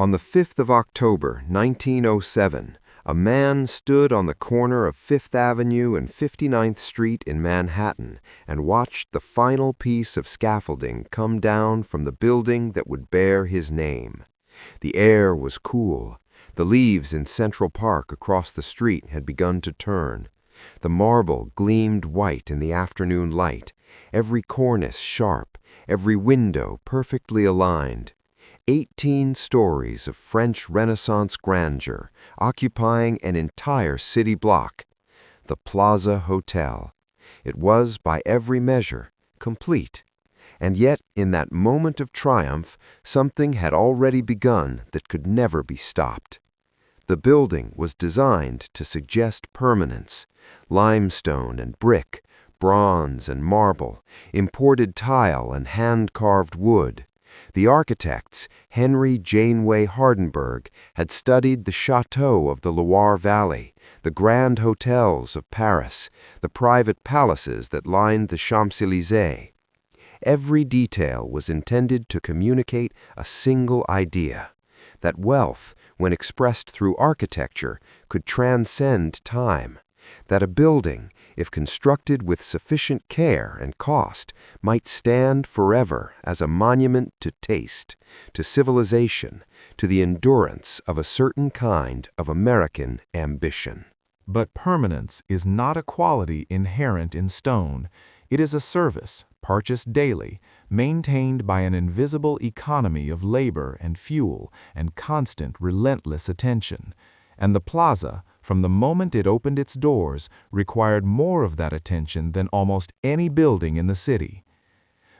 On the 5th of October, 1907, a man stood on the corner of Fifth Avenue and 59th Street in Manhattan and watched the final piece of scaffolding come down from the building that would bear his name. The air was cool. The leaves in Central Park across the street had begun to turn. The marble gleamed white in the afternoon light, every cornice sharp, every window perfectly aligned. 18 stories of French Renaissance grandeur, occupying an entire city block. The Plaza Hotel. It was, by every measure, complete. And yet, in that moment of triumph, something had already begun that could never be stopped. The building was designed to suggest permanence. Limestone and brick, bronze and marble, imported tile and hand-carved wood. The architects, Henry Janeway Hardenberg, had studied the chateaux of the Loire Valley, the grand hotels of Paris, the private palaces that lined the Champs-Élysées. Every detail was intended to communicate a single idea, that wealth, when expressed through architecture, could transcend time, that a building, if constructed with sufficient care and cost, might stand forever as a monument to taste, to civilization, to the endurance of a certain kind of American ambition. But permanence is not a quality inherent in stone. It is a service, purchased daily, maintained by an invisible economy of labor and fuel and constant, relentless attention. And the plaza, from the moment it opened its doors, required more of that attention than almost any building in the city.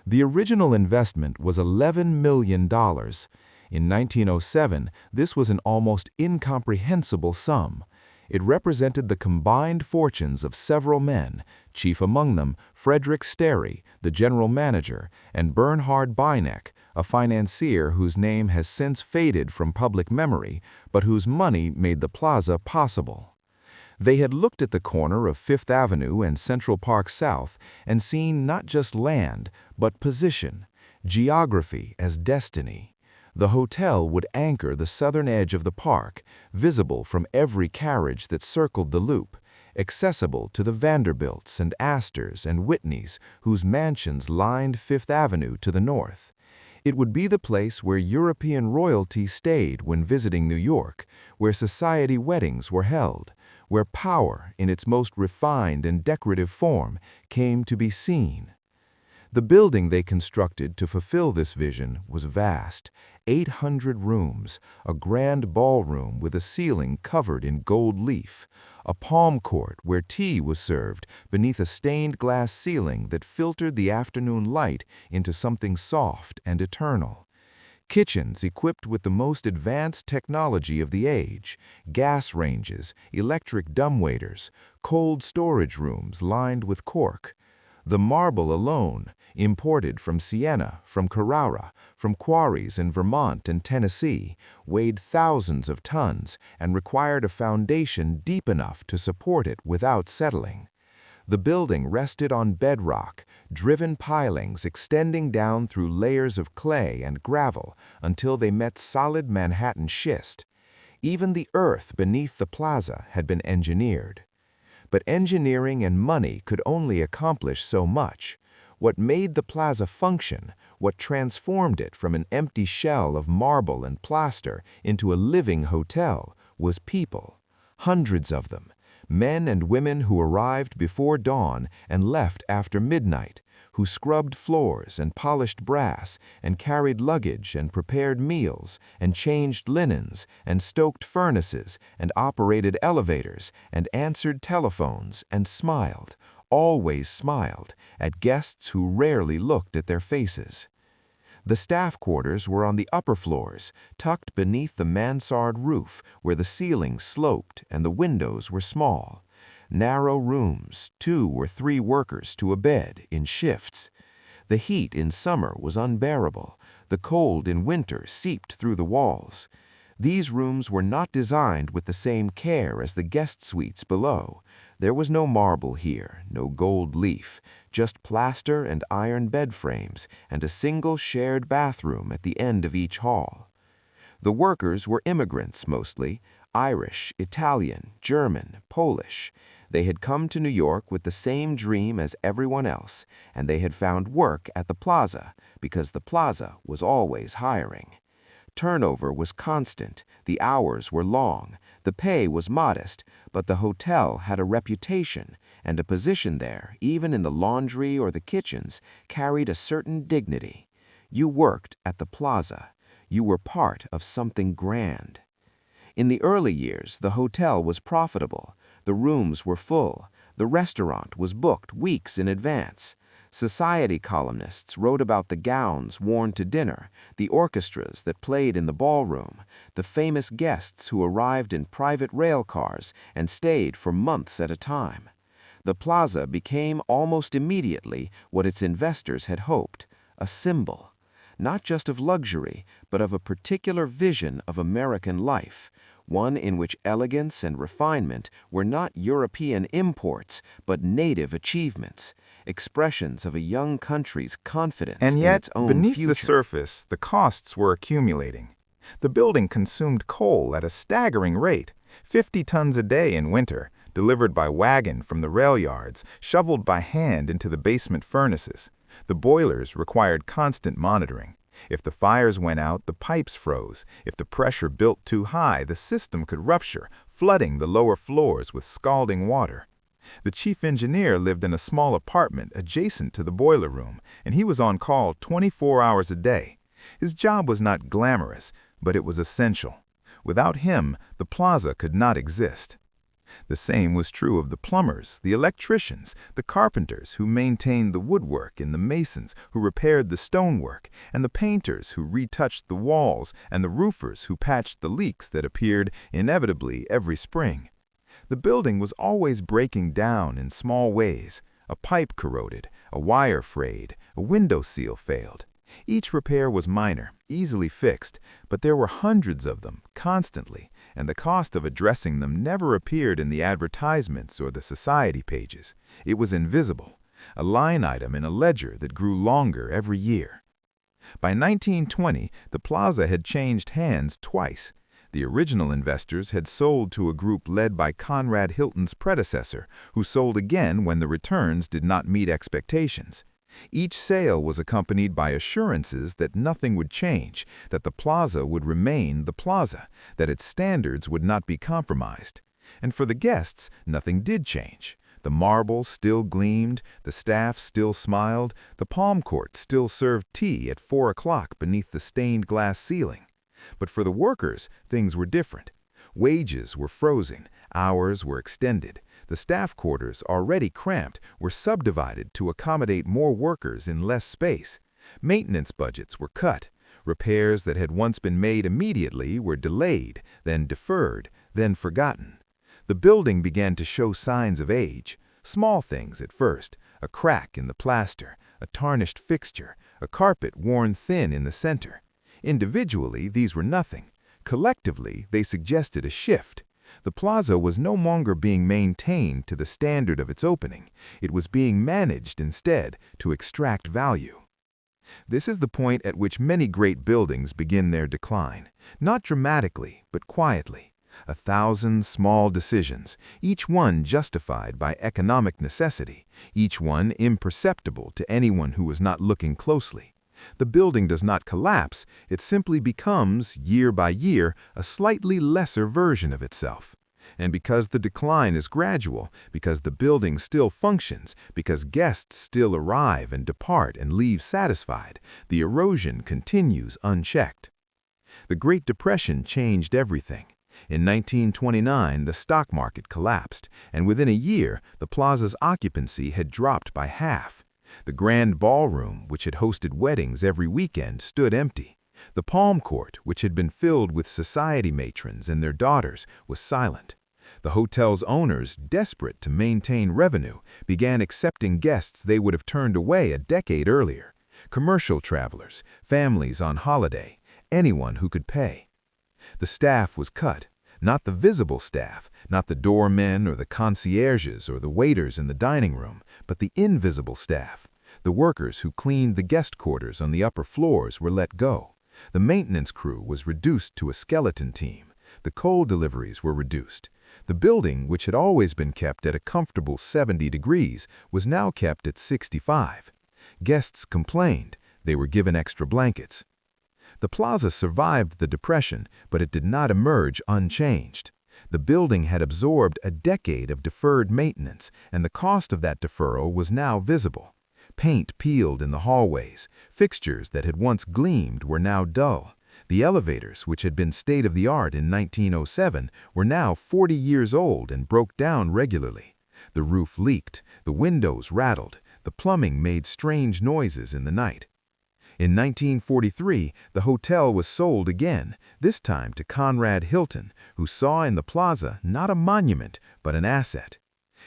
The original investment was $11 million. In 1907, this was an almost incomprehensible sum. It represented the combined fortunes of several men, chief among them Frederick Sterry, the general manager, and Bernhard Beineck, a financier whose name has since faded from public memory, but whose money made the plaza possible. They had looked at the corner of Fifth Avenue and Central Park South and seen not just land, but position, geography as destiny. The hotel would anchor the southern edge of the park, visible from every carriage that circled the loop, accessible to the Vanderbilts and Astors and Whitneys, whose mansions lined Fifth Avenue to the north. It would be the place where European royalty stayed when visiting New York, where society weddings were held, where power, in its most refined and decorative form, came to be seen. The building they constructed to fulfill this vision was vast, 800 rooms, a grand ballroom with a ceiling covered in gold leaf, a palm court where tea was served beneath a stained glass ceiling that filtered the afternoon light into something soft and eternal. Kitchens equipped with the most advanced technology of the age, gas ranges, electric dumbwaiters, cold storage rooms lined with cork. The marble alone, imported from Siena, from Carrara, from quarries in Vermont and Tennessee, weighed thousands of tons and required a foundation deep enough to support it without settling. The building rested on bedrock, driven pilings extending down through layers of clay and gravel until they met solid Manhattan schist. Even the earth beneath the plaza had been engineered. But engineering and money could only accomplish so much. What made the plaza function, what transformed it from an empty shell of marble and plaster into a living hotel, was people. Hundreds of them, men and women who arrived before dawn and left after midnight, who scrubbed floors and polished brass and carried luggage and prepared meals and changed linens and stoked furnaces and operated elevators and answered telephones and smiled, always smiled, at guests who rarely looked at their faces. The staff quarters were on the upper floors, tucked beneath the mansard roof where the ceilings sloped and the windows were small. Narrow rooms, 2 or 3 workers to a bed, in shifts. The heat in summer was unbearable. The cold in winter seeped through the walls. These rooms were not designed with the same care as the guest suites below. There was no marble here, no gold leaf, just plaster and iron bed frames, and a single shared bathroom at the end of each hall. The workers were immigrants mostly, Irish, Italian, German, Polish. They had come to New York with the same dream as everyone else, and they had found work at the Plaza because the Plaza was always hiring. Turnover was constant, the hours were long, the pay was modest, but the hotel had a reputation, and a position there, even in the laundry or the kitchens, carried a certain dignity. You worked at the Plaza. You were part of something grand. In the early years, the hotel was profitable. The rooms were full. The restaurant was booked weeks in advance. Society columnists wrote about the gowns worn to dinner, the orchestras that played in the ballroom, the famous guests who arrived in private rail cars and stayed for months at a time. The Plaza became almost immediately what its investors had hoped, a symbol, not just of luxury, but of a particular vision of American life, one in which elegance and refinement were not European imports, but native achievements, expressions of a young country's confidence And in yet, its own beneath future. the surface, the costs were accumulating. The building consumed coal at a staggering rate, 50 tons a day in winter, delivered by wagon from the rail yards, shoveled by hand into the basement furnaces. The boilers required constant monitoring. If the fires went out, the pipes froze. If the pressure built too high, the system could rupture, flooding the lower floors with scalding water. The chief engineer lived in a small apartment adjacent to the boiler room, and he was on call 24 hours a day. His job was not glamorous, but it was essential. Without him, the Plaza could not exist. The same was true of the plumbers, the electricians, the carpenters who maintained the woodwork, and the masons who repaired the stonework, and the painters who retouched the walls, and the roofers who patched the leaks that appeared inevitably every spring. The building was always breaking down in small ways. A pipe corroded, a wire frayed, a window seal failed. Each repair was minor, easily fixed, but there were hundreds of them, constantly, and the cost of addressing them never appeared in the advertisements or the society pages. It was invisible, a line item in a ledger that grew longer every year. By 1920, the Plaza had changed hands twice. The original investors had sold to a group led by Conrad Hilton's predecessor, who sold again when the returns did not meet expectations. Each sale was accompanied by assurances that nothing would change, that the Plaza would remain the Plaza, that its standards would not be compromised. And for the guests, nothing did change. The marble still gleamed, the staff still smiled, the palm court still served tea at 4 o'clock beneath the stained glass ceiling. But for the workers, things were different. Wages were frozen, hours were extended. The staff quarters, already cramped, were subdivided to accommodate more workers in less space. Maintenance budgets were cut. Repairs that had once been made immediately were delayed, then deferred, then forgotten. The building began to show signs of age. Small things at first, a crack in the plaster, a tarnished fixture, a carpet worn thin in the center. Individually, these were nothing. Collectively, they suggested a shift. The Plaza was no longer being maintained to the standard of its opening. It was being managed instead to extract value. This is the point at which many great buildings begin their decline, not dramatically, but quietly. 1,000 small decisions, each one justified by economic necessity, each one imperceptible to anyone who was not looking closely. The building does not collapse, it simply becomes, year by year, a slightly lesser version of itself. And because the decline is gradual, because the building still functions, because guests still arrive and depart and leave satisfied, the erosion continues unchecked. The Great Depression changed everything. In 1929, the stock market collapsed, and within a year, the Plaza's occupancy had dropped by half. The grand ballroom, which had hosted weddings every weekend, stood empty. The Palm Court, which had been filled with society matrons and their daughters, was silent. The hotel's owners, desperate to maintain revenue, began accepting guests they would have turned away a decade earlier. Commercial travelers, families on holiday, anyone who could pay. The staff was cut, not the visible staff, not the doormen or the concierges or the waiters in the dining room, but the invisible staff. The workers who cleaned the guest quarters on the upper floors were let go. The maintenance crew was reduced to a skeleton team. The coal deliveries were reduced. The building, which had always been kept at a comfortable 70 degrees, was now kept at 65. Guests complained. They were given extra blankets. The plaza survived the Depression, but it did not emerge unchanged. The building had absorbed a decade of deferred maintenance, and the cost of that deferral was now visible. Paint peeled in the hallways. Fixtures that had once gleamed were now dull. The elevators, which had been state-of-the-art in 1907, were now 40 years old and broke down regularly. The roof leaked, the windows rattled, the plumbing made strange noises in the night. In 1943, the hotel was sold again, this time to Conrad Hilton, who saw in the plaza not a monument, but an asset.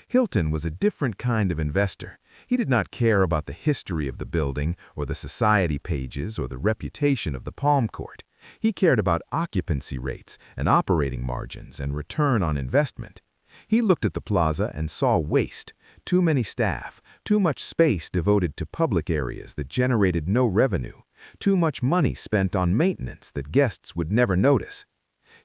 Hilton was a different kind of investor. He did not care about the history of the building, or the society pages, or the reputation of the Palm Court. He cared about occupancy rates and operating margins and return on investment. He looked at the plaza and saw waste, too many staff, too much space devoted to public areas that generated no revenue, too much money spent on maintenance that guests would never notice.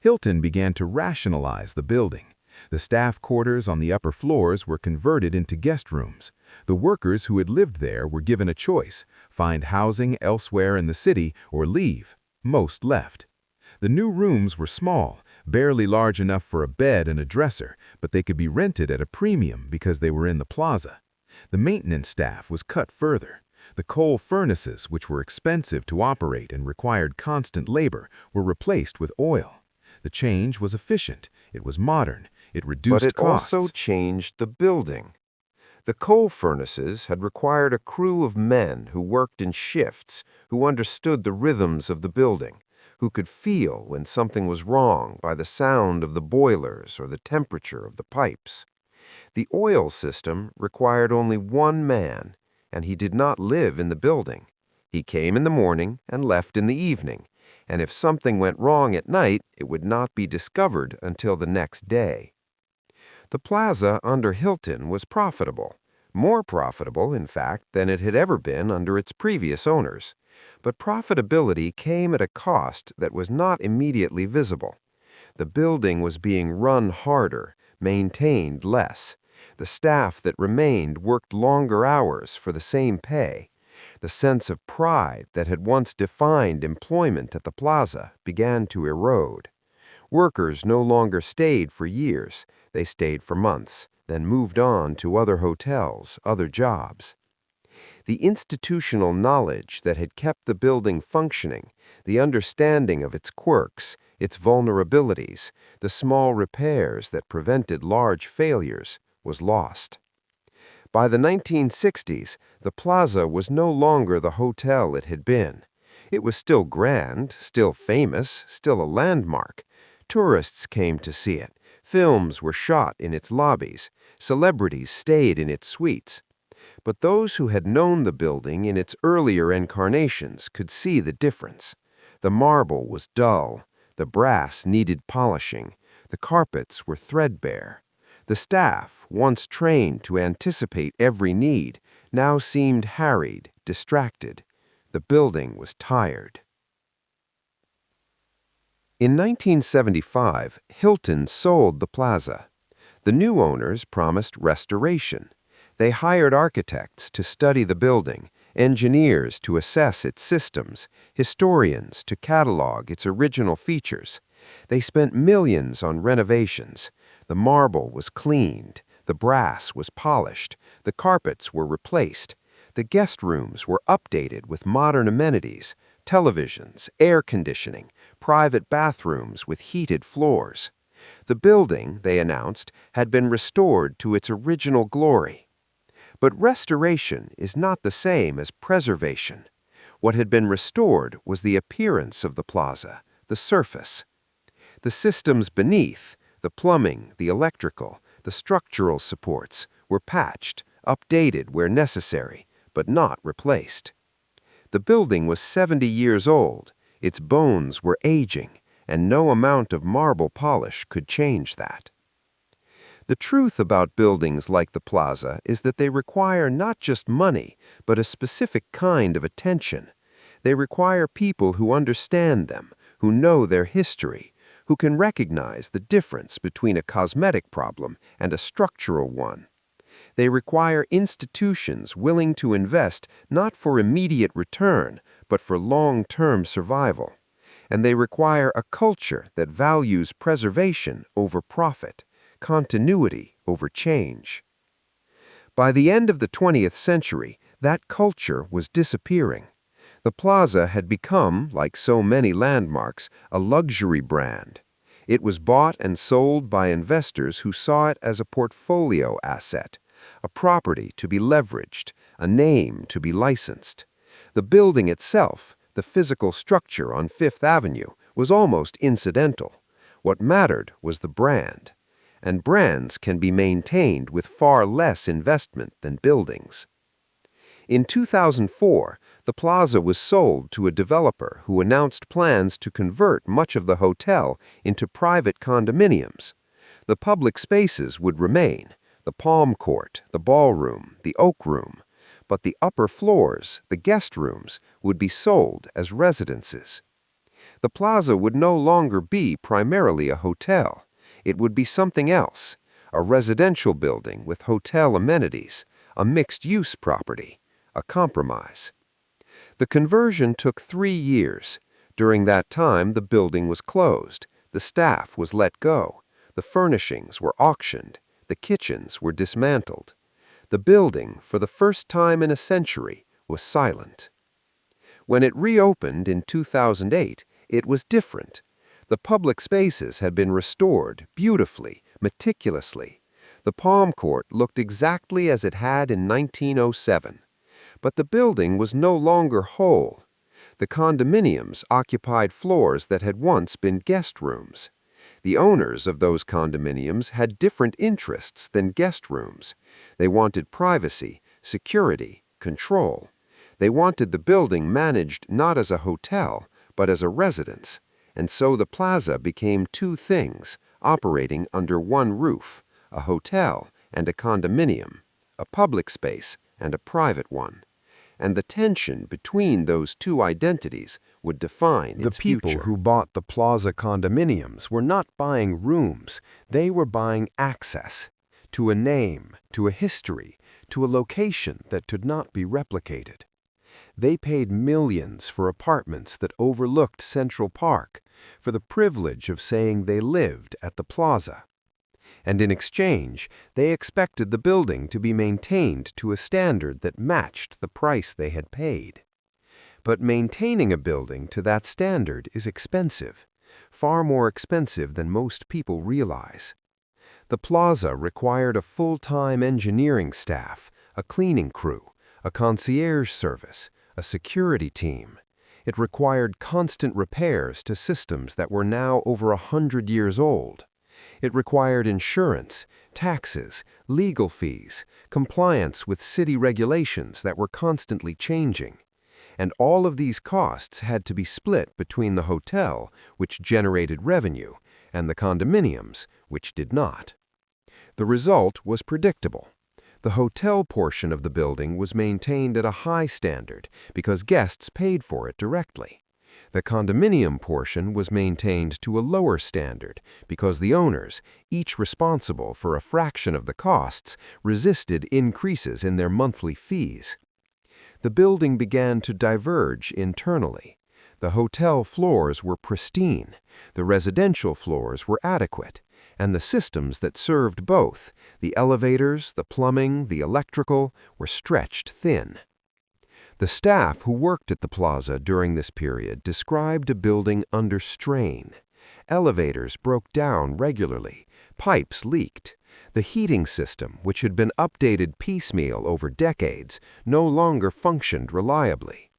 Hilton began to rationalize the building. The staff quarters on the upper floors were converted into guest rooms. The workers who had lived there were given a choice: find housing elsewhere in the city or leave. Most left. The new rooms were small, barely large enough for a bed and a dresser, but they could be rented at a premium because they were in the plaza. The maintenance staff was cut further. The coal furnaces, which were expensive to operate and required constant labor, were replaced with oil. The change was efficient, it was modern, it reduced costs. But it also changed the building. The coal furnaces had required a crew of men who worked in shifts, who understood the rhythms of the building, who could feel when something was wrong by the sound of the boilers or the temperature of the pipes. The oil system required only one man, and he did not live in the building. He came in the morning and left in the evening, and if something went wrong at night, it would not be discovered until the next day. The plaza under Hilton was profitable, more profitable, in fact, than it had ever been under its previous owners. But profitability came at a cost that was not immediately visible. The building was being run harder, maintained less. The staff that remained worked longer hours for the same pay. The sense of pride that had once defined employment at the plaza began to erode. Workers no longer stayed for years. They stayed for months, then moved on to other hotels, other jobs. The institutional knowledge that had kept the building functioning, the understanding of its quirks, its vulnerabilities, the small repairs that prevented large failures, was lost. By the 1960s, the plaza was no longer the hotel it had been. It was still grand, still famous, still a landmark. Tourists came to see it. Films were shot in its lobbies. Celebrities stayed in its suites. But those who had known the building in its earlier incarnations could see the difference. The marble was dull. The brass needed polishing. The carpets were threadbare. The staff, once trained to anticipate every need, now seemed harried, distracted. The building was tired. In 1975, Hilton sold the plaza. The new owners promised restoration. They hired architects to study the building, engineers to assess its systems, historians to catalog its original features. They spent millions on renovations. The marble was cleaned, the brass was polished, the carpets were replaced, the guest rooms were updated with modern amenities, televisions, air conditioning, private bathrooms with heated floors. The building, they announced, had been restored to its original glory. But restoration is not the same as preservation. What had been restored was the appearance of the plaza, the surface. The systems beneath, the plumbing, the electrical, the structural supports, were patched, updated where necessary, but not replaced. The building was 70 years old, its bones were aging, and no amount of marble polish could change that. The truth about buildings like the plaza is that they require not just money, but a specific kind of attention. They require people who understand them, who know their history, who can recognize the difference between a cosmetic problem and a structural one. They require institutions willing to invest not for immediate return, but for long-term survival. And they require a culture that values preservation over profit, continuity over change. By the end of the 20th century, that culture was disappearing. The plaza had become, like so many landmarks, a luxury brand. It was bought and sold by investors who saw it as a portfolio asset, a property to be leveraged, a name to be licensed. The building itself, the physical structure on Fifth Avenue, was almost incidental. What mattered was the brand. And brands can be maintained with far less investment than buildings. In 2004, the plaza was sold to a developer who announced plans to convert much of the hotel into private condominiums. The public spaces would remain, the Palm Court, the ballroom, the Oak Room, but the upper floors, the guest rooms, would be sold as residences. The plaza would no longer be primarily a hotel. It would be something else, a residential building with hotel amenities, a mixed-use property, a compromise. The conversion took 3 years. During that time, the building was closed, the staff was let go, the furnishings were auctioned, the kitchens were dismantled. The building, for the first time in a century, was silent. When it reopened in 2008, it was different. The public spaces had been restored beautifully, meticulously. The Palm Court looked exactly as it had in 1907. But the building was no longer whole. The condominiums occupied floors that had once been guest rooms. The owners of those condominiums had different interests than guest rooms. They wanted privacy, security, control. They wanted the building managed not as a hotel, but as a residence. And so the plaza became two things, operating under one roof, a hotel and a condominium, a public space and a private one. And the tension between those two identities would define its future. The people who bought the plaza condominiums were not buying rooms, they were buying access to a name, to a history, to a location that could not be replicated. They paid millions for apartments that overlooked Central Park, for the privilege of saying they lived at the plaza. And in exchange, they expected the building to be maintained to a standard that matched the price they had paid. But maintaining a building to that standard is expensive, far more expensive than most people realize. The plaza required a full-time engineering staff, a cleaning crew, a concierge service, a security team. It required constant repairs to systems that were now over 100 years old. It required insurance, taxes, legal fees, compliance with city regulations that were constantly changing. And all of these costs had to be split between the hotel, which generated revenue, and the condominiums, which did not. The result was predictable. The hotel portion of the building was maintained at a high standard because guests paid for it directly. The condominium portion was maintained to a lower standard because the owners, each responsible for a fraction of the costs, resisted increases in their monthly fees. The building began to diverge internally. The hotel floors were pristine, the residential floors were adequate, and the systems that served both, the elevators, the plumbing, the electrical, were stretched thin. The staff who worked at the plaza during this period described a building under strain. Elevators broke down regularly, pipes leaked. The heating system, which had been updated piecemeal over decades, no longer functioned reliably.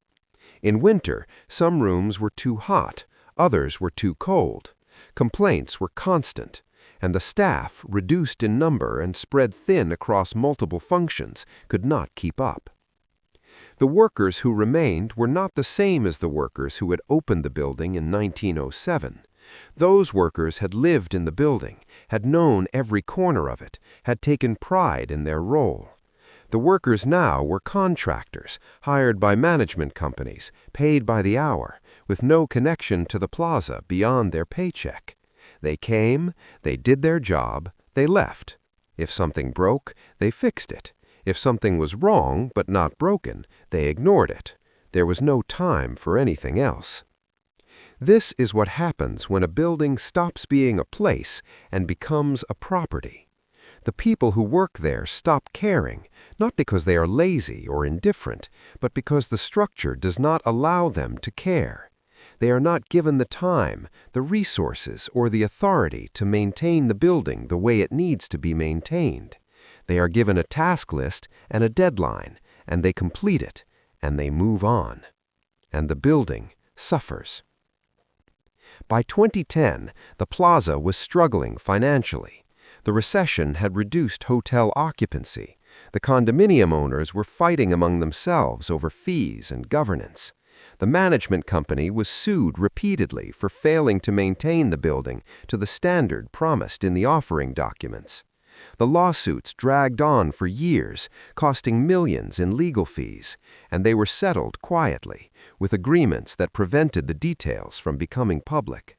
In winter, some rooms were too hot, others were too cold. Complaints were constant, and the staff, reduced in number and spread thin across multiple functions, could not keep up. The workers who remained were not the same as the workers who had opened the building in 1907. Those workers had lived in the building, had known every corner of it, had taken pride in their role. The workers now were contractors, hired by management companies, paid by the hour, with no connection to the plaza beyond their paycheck. They came, they did their job, they left. If something broke, they fixed it. If something was wrong but not broken, they ignored it. There was no time for anything else. This is what happens when a building stops being a place and becomes a property. The people who work there stop caring, not because they are lazy or indifferent, but because the structure does not allow them to care. They are not given the time, the resources, or the authority to maintain the building the way it needs to be maintained. They are given a task list and a deadline, and they complete it, and they move on. And the building suffers. By 2010, the plaza was struggling financially. The recession had reduced hotel occupancy. The condominium owners were fighting among themselves over fees and governance. The management company was sued repeatedly for failing to maintain the building to the standard promised in the offering documents. The lawsuits dragged on for years, costing millions in legal fees, and they were settled quietly, with agreements that prevented the details from becoming public.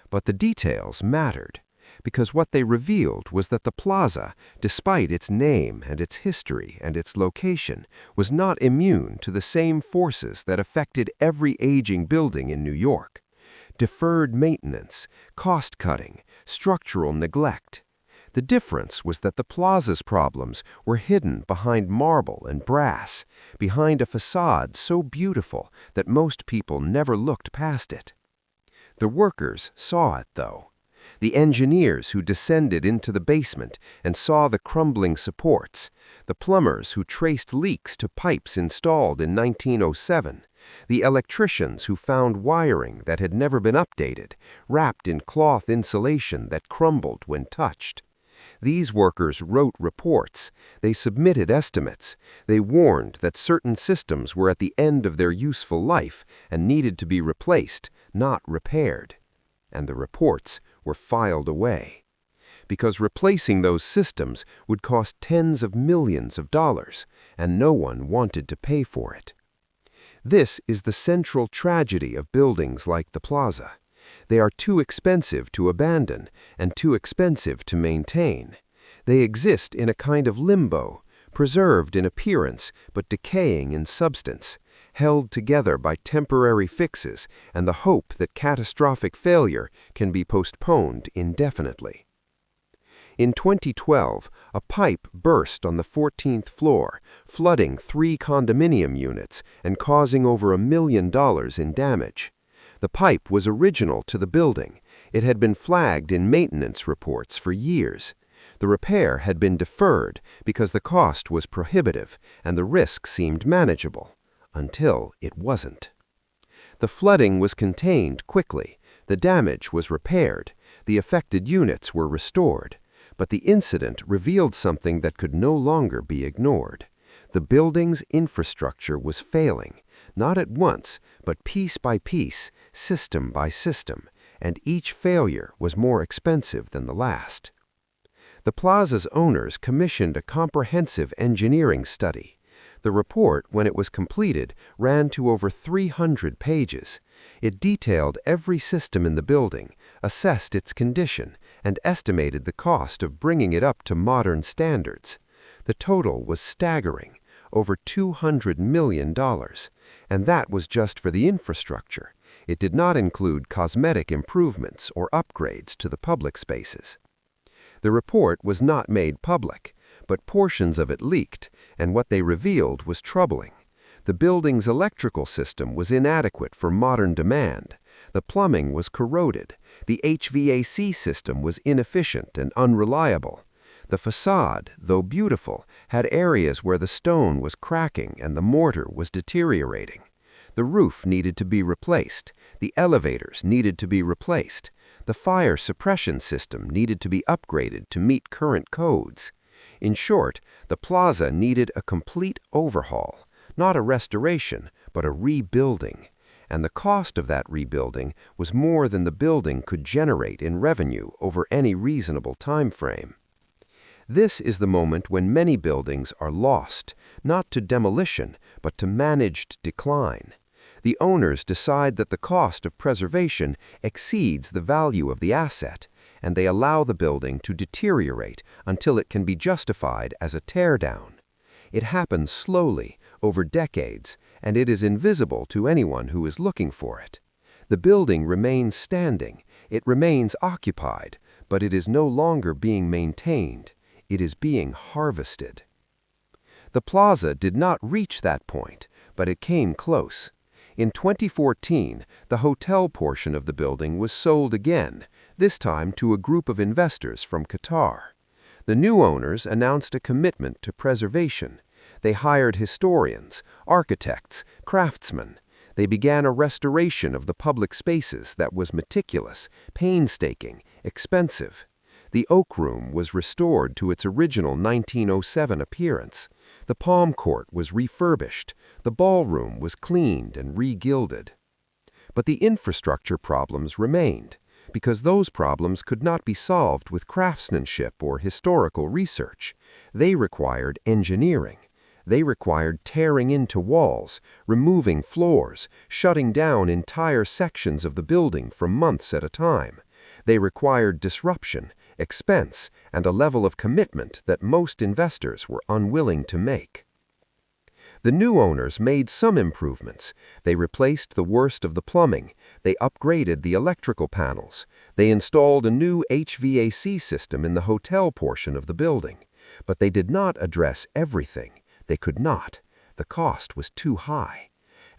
But the details mattered, because what they revealed was that the plaza, despite its name and its history and its location, was not immune to the same forces that affected every aging building in New York: deferred maintenance, cost-cutting, structural neglect. The difference was that the plaza's problems were hidden behind marble and brass, behind a facade so beautiful that most people never looked past it. The workers saw it, though. The engineers who descended into the basement and saw the crumbling supports, the plumbers who traced leaks to pipes installed in 1907, the electricians who found wiring that had never been updated, wrapped in cloth insulation that crumbled when touched. These workers wrote reports, they submitted estimates, they warned that certain systems were at the end of their useful life and needed to be replaced, not repaired. And the reports were filed away, because replacing those systems would cost tens of millions of dollars, and no one wanted to pay for it. This is the central tragedy of buildings like the plaza. They are too expensive to abandon and too expensive to maintain. They exist in a kind of limbo, preserved in appearance but decaying in substance, held together by temporary fixes and the hope that catastrophic failure can be postponed indefinitely. In 2012, a pipe burst on the 14th floor, flooding 3 condominium units and causing over $1 million in damage. The pipe was original to the building. It had been flagged in maintenance reports for years. The repair had been deferred because the cost was prohibitive and the risk seemed manageable, until it wasn't. The flooding was contained quickly, the damage was repaired, the affected units were restored, but the incident revealed something that could no longer be ignored. The building's infrastructure was failing, not at once, but piece by piece, system by system, and each failure was more expensive than the last. The plaza's owners commissioned a comprehensive engineering study. The report, when it was completed, ran to over 300 pages. It detailed every system in the building, assessed its condition, and estimated the cost of bringing it up to modern standards. The total was staggering, over $200 million, and that was just for the infrastructure. It did not include cosmetic improvements or upgrades to the public spaces. The report was not made public, but portions of it leaked, and what they revealed was troubling. The building's electrical system was inadequate for modern demand. The plumbing was corroded. The HVAC system was inefficient and unreliable. The facade, though beautiful, had areas where the stone was cracking and the mortar was deteriorating. The roof needed to be replaced. The elevators needed to be replaced. The fire suppression system needed to be upgraded to meet current codes. In short, the plaza needed a complete overhaul, not a restoration, but a rebuilding. And the cost of that rebuilding was more than the building could generate in revenue over any reasonable time frame. This is the moment when many buildings are lost, not to demolition, but to managed decline. The owners decide that the cost of preservation exceeds the value of the asset, and they allow the building to deteriorate until it can be justified as a teardown. It happens slowly, over decades, and it is invisible to anyone who is looking for it. The building remains standing, it remains occupied, but it is no longer being maintained. It is being harvested. The plaza did not reach that point, but it came close. In 2014, the hotel portion of the building was sold again, this time to a group of investors from Qatar. The new owners announced a commitment to preservation. They hired historians, architects, craftsmen. They began a restoration of the public spaces that was meticulous, painstaking, expensive. The Oak Room was restored to its original 1907 appearance. The Palm Court was refurbished. The ballroom was cleaned and re-gilded. But the infrastructure problems remained, because those problems could not be solved with craftsmanship or historical research. They required engineering. They required tearing into walls, removing floors, shutting down entire sections of the building for months at a time. They required disruption, expense, and a level of commitment that most investors were unwilling to make. The new owners made some improvements. They replaced the worst of the plumbing. They upgraded the electrical panels. They installed a new HVAC system in the hotel portion of the building. But they did not address everything. They could not. The cost was too high.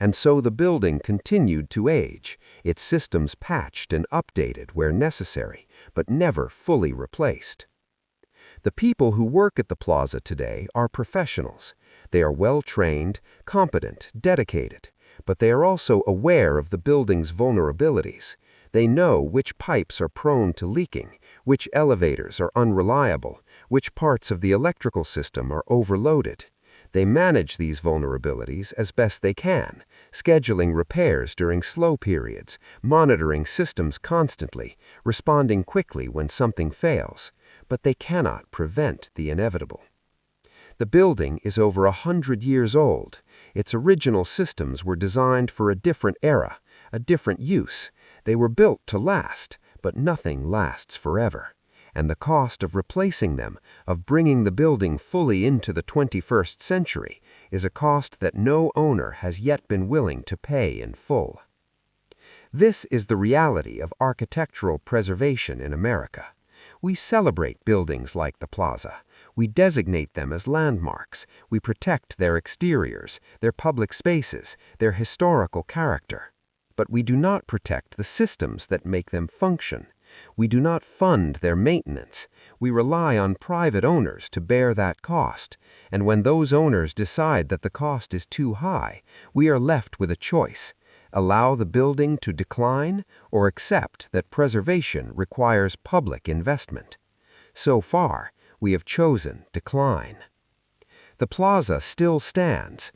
And so the building continued to age, its systems patched and updated where necessary, but never fully replaced. The people who work at the plaza today are professionals. They are well-trained, competent, dedicated, but they are also aware of the building's vulnerabilities. They know which pipes are prone to leaking, which elevators are unreliable, which parts of the electrical system are overloaded. They manage these vulnerabilities as best they can, scheduling repairs during slow periods, monitoring systems constantly, responding quickly when something fails, but they cannot prevent the inevitable. The building is over 100 years old. Its original systems were designed for a different era, a different use. They were built to last, but nothing lasts forever. And the cost of replacing them, of bringing the building fully into the 21st century, is a cost that no owner has yet been willing to pay in full. This is the reality of architectural preservation in America. We celebrate buildings like the plaza. We designate them as landmarks. We protect their exteriors, their public spaces, their historical character. But we do not protect the systems that make them function. We do not fund their maintenance. We rely on private owners to bear that cost, and when those owners decide that the cost is too high, we are left with a choice: allow the building to decline or accept that preservation requires public investment. So far, we have chosen decline. The plaza still stands.